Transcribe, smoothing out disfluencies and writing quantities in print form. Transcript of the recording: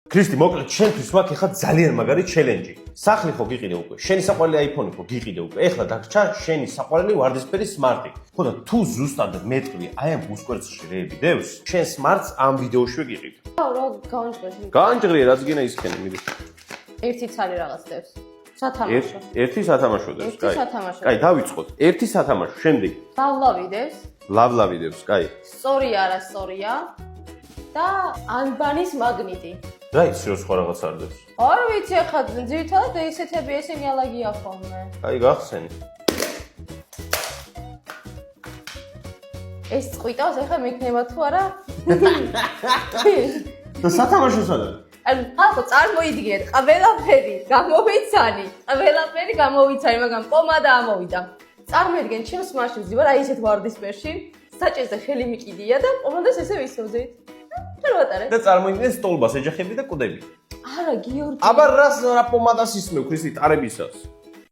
ქრისტი, მოკლედ, შენთვის მაქვს ეხლა ძალიან მაგარი ჩელენჯი. სახლი ხო გიყიდე უკვე, შენი საყვარელი iPhone-ი ხო გიყიდე უკვე. ეხლა დაგრჩა შენი საყვარელი ვარდისფერი სმარტი. ხო და თუ ზუსტად მეტყვი აი ამ უსკვერცში რეები დევს, შენ სმარტს ამ ვიდეოში ვიყიდ. რა გავანჭრე. გაანჭრიე, რაც გინდა ისქენი, მიდი. ერთი ცალი რაღაც დევს. სათამაშო. ერთი სათამაშო დევს, ერთი სათამაშო. კაი, დავიწყოთ. ერთი სათამაშო, შემდეგ. ლავლავი დევს. ლავლავი დევს, კაი. სწორი არა სწორია. და ანბანის მაგნიტი. რა ის რო სხვა რაღაც არ დევს? არ ვიცი ახლა ძირითადად ესეთები ესენი ალაგია ხოლმე. კაი, გახსენი. ეს წყვიტავს ახლა მექნება თუ არა? და სათამაშო სადა? ანუ ხალხო წარმოიდგინეთ, ყველაფერი გამოვიცანი, ყველაფერი გამოვიცანი, მაგრამ პომადა ამოვიდა. წარმოიდგინეთ, ჩემს მაშინს ვარ აი ესეთ ვარდისფერში, საჭესზე ხელი მიკიდია და პომადას ესე ვისევდით. რა ვატარე? და წარმოიდგინე სტოლბას ეჯახები და კვდები. არა, გიორგი. აბა რა პომადას ისმევ ქრისტი ტარებისას?